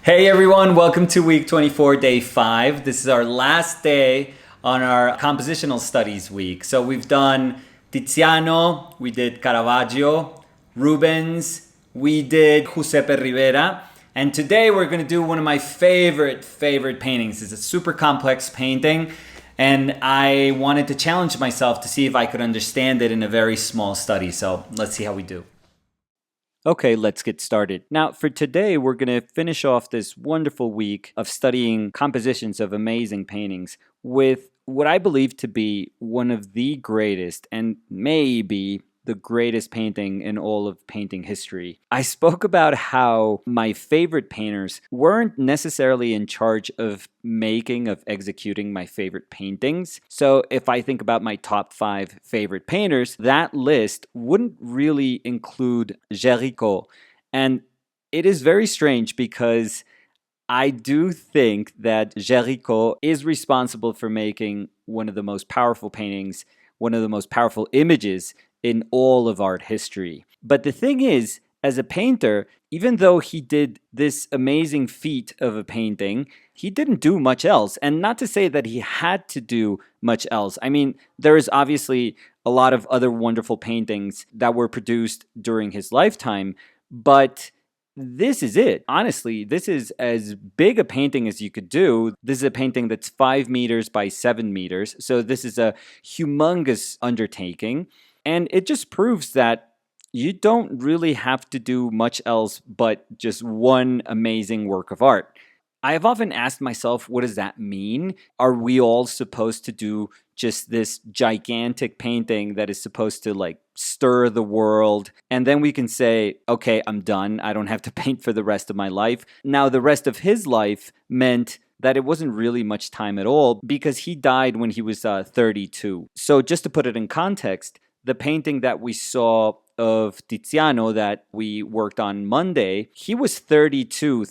Hey everyone, welcome to week 24, day 5. This is our last day on our compositional studies week. So we've done Tiziano, we did Caravaggio, Rubens, we did Giuseppe Rivera, and today we're going to do one of my favorite paintings. It's a super complex painting, and I wanted to challenge myself to see if I could understand it in a very small study. So let's see how we do. Okay, let's get started. Now, for today, we're going to finish off this wonderful week of studying compositions of amazing paintings with what I believe to be one of the greatest and maybe the greatest painting in all of painting history. I spoke about how my favorite painters weren't necessarily in charge of executing my favorite paintings. So if I think about my top 5 favorite painters, that list wouldn't really include Gericault. And it is very strange because I do think that Gericault is responsible for making one of the most powerful paintings, one of the most powerful images in all of art history. But the thing is, as a painter, even though he did this amazing feat of a painting, he didn't do much else. And not to say that he had to do much else. I mean, there is obviously a lot of other wonderful paintings that were produced during his lifetime, but this is it. Honestly, this is as big a painting as you could do. This is a painting that's 5 meters by 7 meters. So this is a humongous undertaking. And it just proves that you don't really have to do much else but just one amazing work of art. I have often asked myself, what does that mean? Are we all supposed to do just this gigantic painting that is supposed to stir the world? And then we can say, okay, I'm done. I don't have to paint for the rest of my life. Now, the rest of his life meant that it wasn't really much time at all because he died when he was 32. So just to put it in context, the painting that we saw of Tiziano that we worked on Monday, he was 31,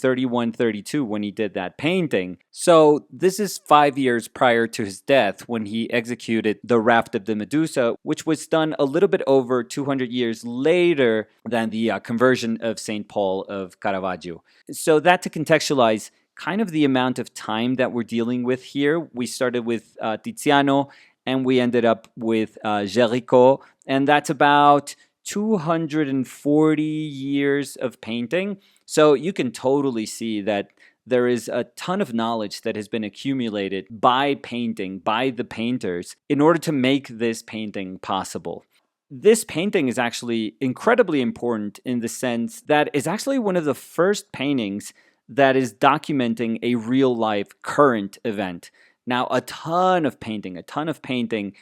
32 when he did that painting. So this is 5 years prior to his death when he executed the raft of the Medusa, which was done a little bit over 200 years later than the conversion of St. Paul of Caravaggio. So that to contextualize kind of the amount of time that we're dealing with here, we started with Tiziano, and we ended up with Gericault, and that's about 240 years of painting. So you can totally see that there is a ton of knowledge that has been accumulated by painting, by the painters, in order to make this painting possible. This painting is actually incredibly important in the sense that it's actually one of the first paintings that is documenting a real-life current event. Now, a ton of painting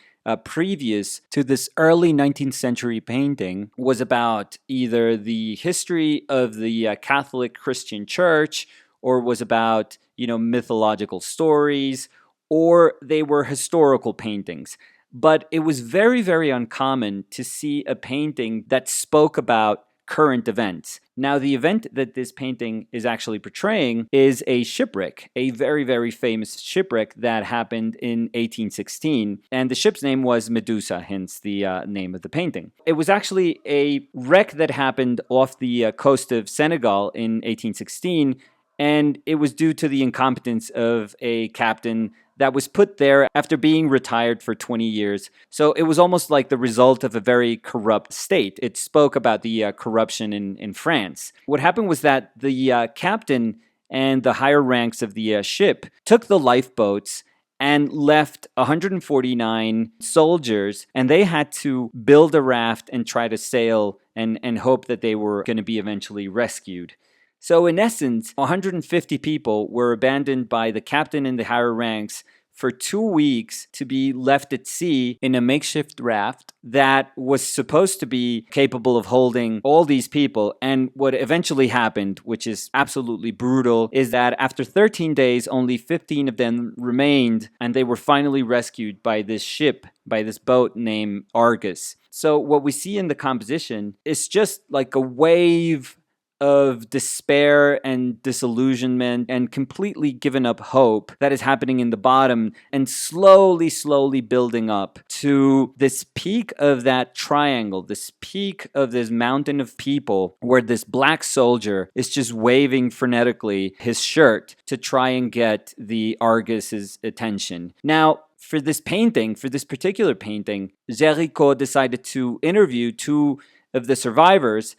previous to this early 19th century painting was about either the history of the Catholic Christian Church, or was about, mythological stories, or they were historical paintings. But it was very, very uncommon to see a painting that spoke about current events. Now, the event that this painting is actually portraying is a shipwreck, a very, very famous shipwreck that happened in 1816. And the ship's name was Medusa, hence the name of the painting. It was actually a wreck that happened off the coast of Senegal in 1816, and it was due to the incompetence of a captain that was put there after being retired for 20 years. So it was almost like the result of a very corrupt state. It spoke about the corruption in France. What happened was that the captain and the higher ranks of the ship took the lifeboats and left 149 soldiers, and they had to build a raft and try to sail and hope that they were going to be eventually rescued. So in essence, 150 people were abandoned by the captain and the higher ranks for 2 weeks to be left at sea in a makeshift raft that was supposed to be capable of holding all these people. And what eventually happened, which is absolutely brutal, is that after 13 days, only 15 of them remained, and they were finally rescued by this ship, by this boat named Argus. So what we see in the composition is just like a wave of despair and disillusionment and completely given up hope that is happening in the bottom, and slowly building up to this peak of that triangle, this peak of this mountain of people where this black soldier is just waving frenetically his shirt to try and get the Argus's attention. Now, for this particular painting, Gericault decided to interview two of the survivors,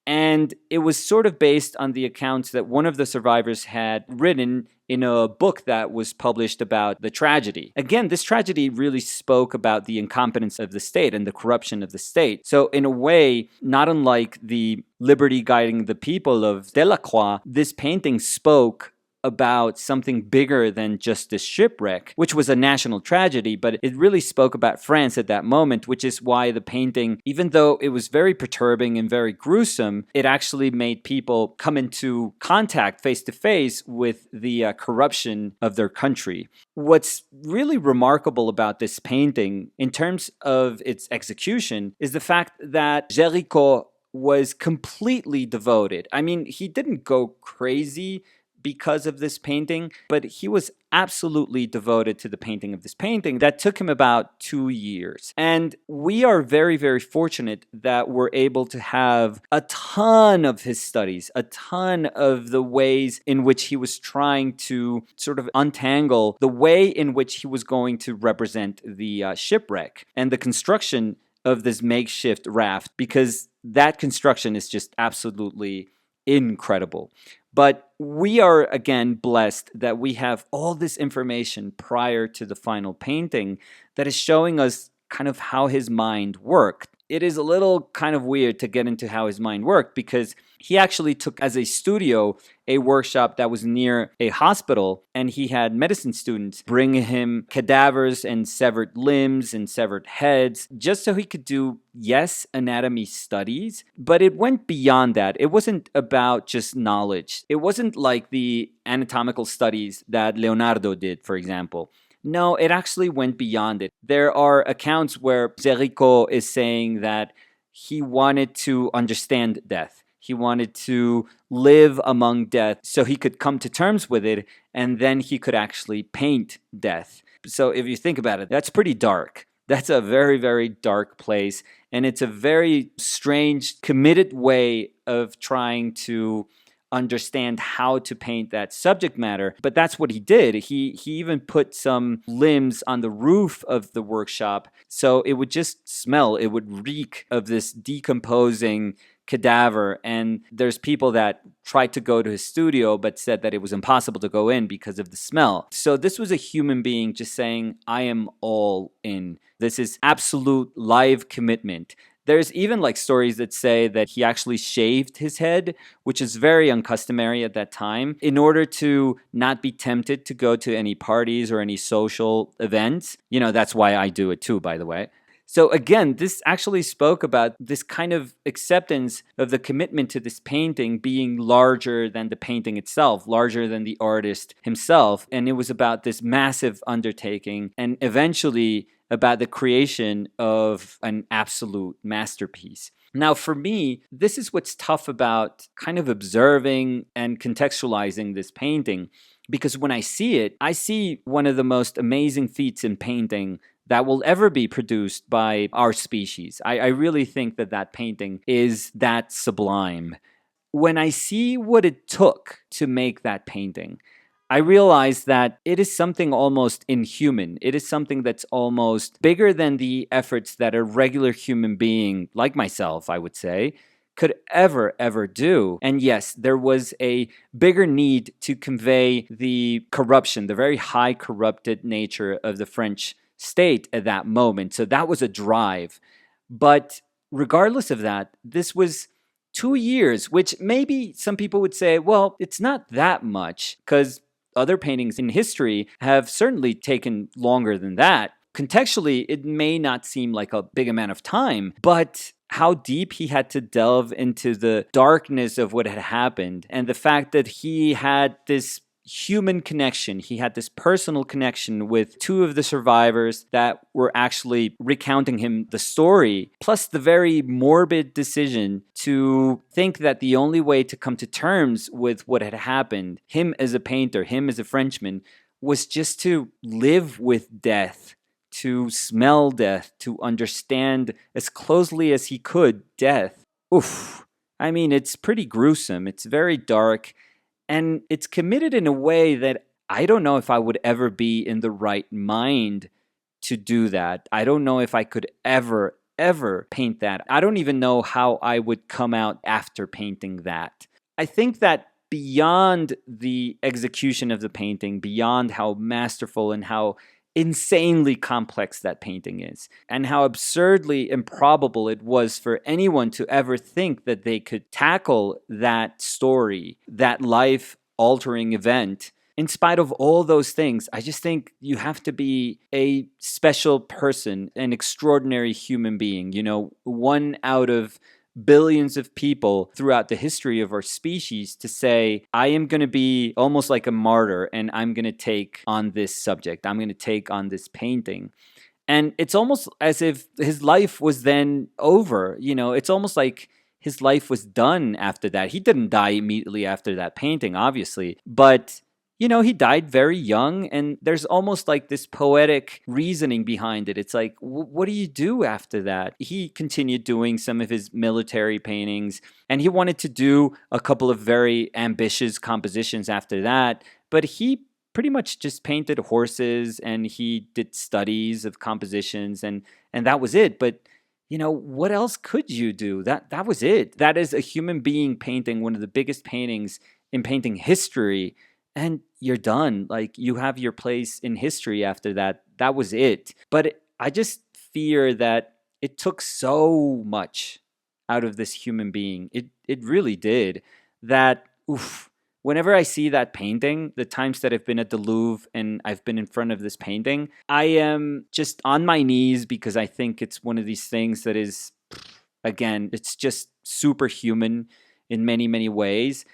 and it was sort of based on the accounts that one of the survivors had written in a book that was published about the tragedy. Again, this tragedy really spoke about the incompetence of the state and the corruption of the state. So in a way, not unlike the Liberty Guiding the People of Delacroix, this painting spoke about something bigger than just this shipwreck, which was a national tragedy, but it really spoke about France at that moment, which is why the painting, even though it was very perturbing and very gruesome, it actually made people come into contact face to face with the corruption of their country. What's really remarkable about this painting, in terms of its execution, is the fact that Gericault was completely devoted. I mean, he didn't go crazy because of this painting, but he was absolutely devoted to the painting of this painting. That took him about 2 years. And we are very fortunate that we're able to have a ton of his studies, a ton of the ways in which he was trying to sort of untangle the way in which he was going to represent the shipwreck and the construction of this makeshift raft, because that construction is just absolutely incredible. But we are, again, blessed that we have all this information prior to the final painting that is showing us kind of how his mind worked. It is a little kind of weird to get into how his mind worked, because he actually took as a studio a workshop that was near a hospital, and he had medicine students bring him cadavers and severed limbs and severed heads just so he could do, yes, anatomy studies, but it went beyond that. It wasn't about just knowledge. It wasn't like the anatomical studies that Leonardo did, for example. No, it actually went beyond it. There are accounts where Gericault is saying that he wanted to understand death. He wanted to live among death so he could come to terms with it, and then he could actually paint death. So if you think about it, that's pretty dark. That's a very dark place, and it's a very strange, committed way of trying to understand how to paint that subject matter. But that's what he did. He even put some limbs on the roof of the workshop so it would just smell, it would reek of this decomposing cadaver. And there's people that tried to go to his studio but said that it was impossible to go in because of the smell. So this was a human being just saying, I am all in. This is absolute live commitment. There's even like stories that say that he actually shaved his head, which is very uncustomary at that time, in order to not be tempted to go to any parties or any social events. You know, that's why I do it too, by the way. So again, this actually spoke about this kind of acceptance of the commitment to this painting being larger than the painting itself, larger than the artist himself. And it was about this massive undertaking and eventually about the creation of an absolute masterpiece. Now, for me, this is what's tough about kind of observing and contextualizing this painting, because when I see it, I see one of the most amazing feats in painting that will ever be produced by our species. I really think that that painting is that sublime. When I see what it took to make that painting, I realize that it is something almost inhuman. It is something that's almost bigger than the efforts that a regular human being, like myself, I would say, could ever do. And yes, there was a bigger need to convey the corruption, the very high corrupted nature of the French state at that moment. So that was a drive. But regardless of that, this was 2 years, which maybe some people would say, well, it's not that much, because other paintings in history have certainly taken longer than that. Contextually, it may not seem like a big amount of time, but how deep he had to delve into the darkness of what had happened, and the fact that he had this human connection. He had this personal connection with two of the survivors that were actually recounting him the story, plus the very morbid decision to think that the only way to come to terms with what had happened, him as a painter, him as a Frenchman, was just to live with death, to smell death, to understand as closely as he could death. Oof. I mean, it's pretty gruesome. It's very dark. And it's committed in a way that I don't know if I would ever be in the right mind to do that. I don't know if I could ever paint that. I don't even know how I would come out after painting that. I think that beyond the execution of the painting, beyond how masterful and how insanely complex that painting is, and how absurdly improbable it was for anyone to ever think that they could tackle that story, that life-altering event. In spite of all those things, I just think you have to be a special person, an extraordinary human being, one out of billions of people throughout the history of our species to say, I am going to be almost like a martyr and I'm going to take on this subject. I'm going to take on this painting. And it's almost as if his life was then over. It's almost like his life was done after that. He didn't die immediately after that painting, obviously, but he died very young, and there's almost like this poetic reasoning behind it. It's like, what do you do after that? He continued doing some of his military paintings, and he wanted to do a couple of very ambitious compositions after that, but he pretty much just painted horses, and he did studies of compositions, and that was it. But what else could you do? That was it. That is a human being painting one of the biggest paintings in painting history, and you're done. Like, you have your place in history after that. That was it. But I just fear that it took so much out of this human being. It really did. That, whenever I see that painting, the times that I've been at the Louvre and I've been in front of this painting, I am just on my knees because I think it's one of these things that is, again, it's just superhuman in many, many ways.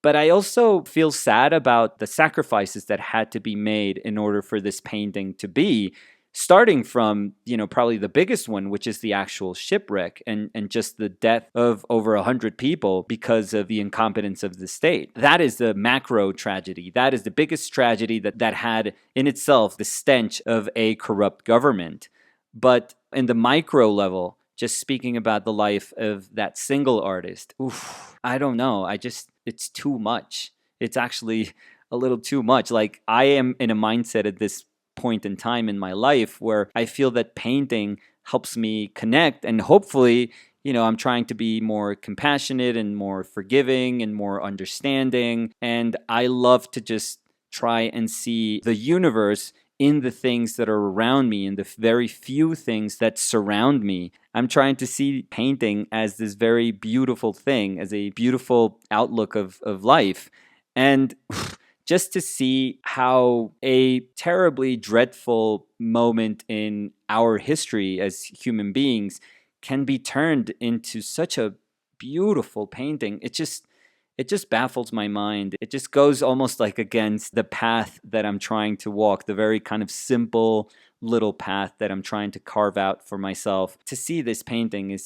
But I also feel sad about the sacrifices that had to be made in order for this painting to be, starting from, probably the biggest one, which is the actual shipwreck and just the death of over 100 people because of the incompetence of the state. That is the macro tragedy. That is the biggest tragedy that had in itself the stench of a corrupt government. But in the micro level, just speaking about the life of that single artist, I don't know. It's too much. It's actually a little too much. Like, I am in a mindset at this point in time in my life where I feel that painting helps me connect, and hopefully, I'm trying to be more compassionate and more forgiving and more understanding. And I love to just try and see the universe in the things that are around me, in the very few things that surround me. I'm trying to see painting as this very beautiful thing, as a beautiful outlook of life. And just to see how a terribly dreadful moment in our history as human beings can be turned into such a beautiful painting. It just baffles my mind. It just goes almost like against the path that I'm trying to walk, the very kind of simple little path that I'm trying to carve out for myself. To see this painting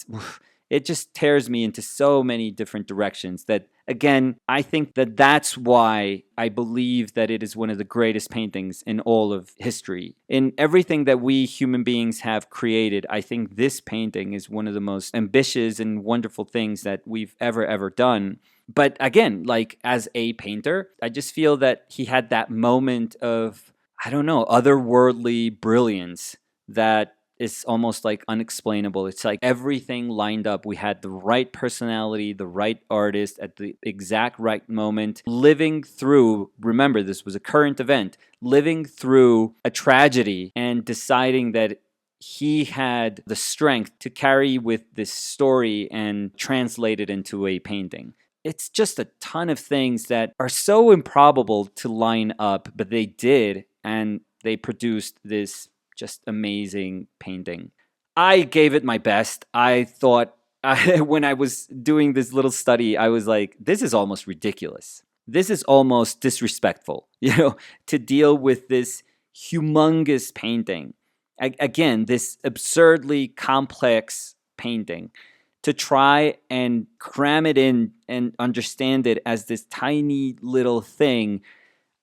it just tears me into so many different directions that, again, I think that that's why I believe that it is one of the greatest paintings in all of history. In everything that we human beings have created, I think this painting is one of the most ambitious and wonderful things that we've ever done. But again, like, as a painter, I just feel that he had that moment of, I don't know, otherworldly brilliance that is almost like unexplainable. It's like everything lined up. We had the right personality, the right artist at the exact right moment, living through, remember, this was a current event, living through a tragedy and deciding that he had the strength to carry with this story and translate it into a painting. It's just a ton of things that are so improbable to line up, but they did, and they produced this just amazing painting. I gave it my best. I thought, when I was doing this little study, I was like, this is almost ridiculous. this is almost disrespectful, to deal with this humongous painting. Again, this absurdly complex painting, to try and cram it in and understand it as this tiny little thing.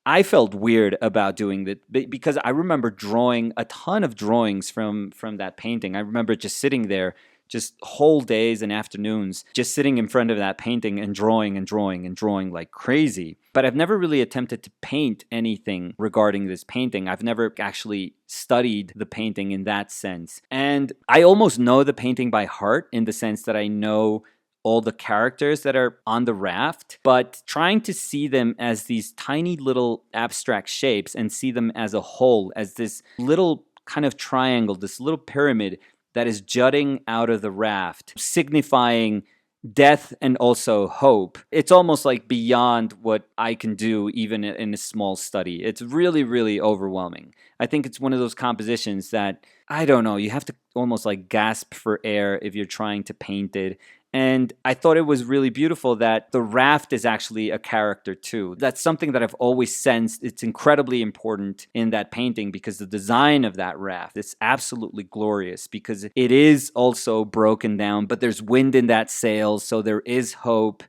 I felt weird about doing that because I remember drawing a ton of drawings from that painting. I remember just sitting there, just whole days and afternoons, just sitting in front of that painting and drawing and drawing and drawing like crazy. But I've never really attempted to paint anything regarding this painting. I've never actually studied the painting in that sense. And I almost know the painting by heart, in the sense that I know all the characters that are on the raft, but trying to see them as these tiny little abstract shapes and see them as a whole, as this little kind of triangle, this little pyramid that is jutting out of the raft, signifying death and also hope. It's almost like beyond what I can do even in a small study. It's really, really overwhelming. I think it's one of those compositions that, I don't know, you have to almost like gasp for air if you're trying to paint it. And I thought it was really beautiful that the raft is actually a character too. That's something that I've always sensed. It's incredibly important in that painting, because the design of that raft is absolutely glorious, because it is also broken down, but there's wind in that sail, so there is hope.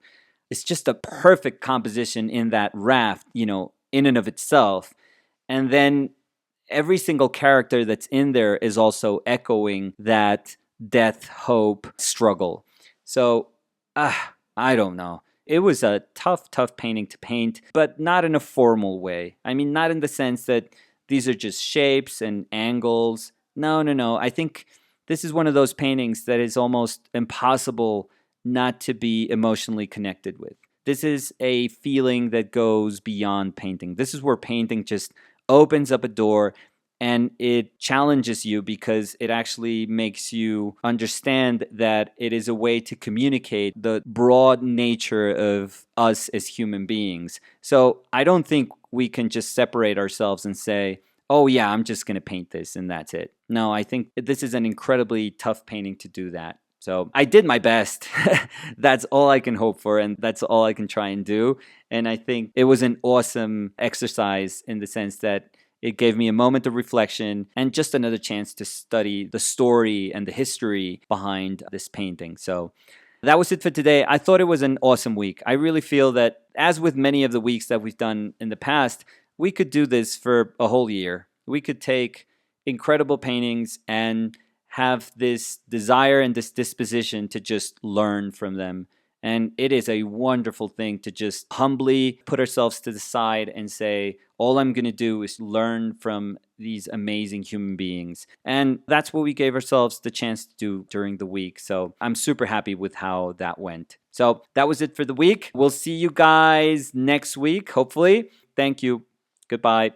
It's just a perfect composition in that raft, in and of itself. And then every single character that's in there is also echoing that death, hope, struggle. So, I don't know. It was a tough painting to paint, but not in a formal way. I mean, not in the sense that these are just shapes and angles. No. I think this is one of those paintings that is almost impossible not to be emotionally connected with. This is a feeling that goes beyond painting. This is where painting just opens up a door, and it challenges you, because it actually makes you understand that it is a way to communicate the broad nature of us as human beings. So I don't think we can just separate ourselves and say, oh yeah, I'm just going to paint this and that's it. No, I think this is an incredibly tough painting to do that. So I did my best. That's all I can hope for, and that's all I can try and do. And I think it was an awesome exercise in the sense that it gave me a moment of reflection and just another chance to study the story and the history behind this painting. So that was it for today. I thought it was an awesome week. I really feel that, as with many of the weeks that we've done in the past, we could do this for a whole year. We could take incredible paintings and have this desire and this disposition to just learn from them. And it is a wonderful thing to just humbly put ourselves to the side and say, all I'm going to do is learn from these amazing human beings. And that's what we gave ourselves the chance to do during the week. So I'm super happy with how that went. So that was it for the week. We'll see you guys next week, hopefully. Thank you. Goodbye.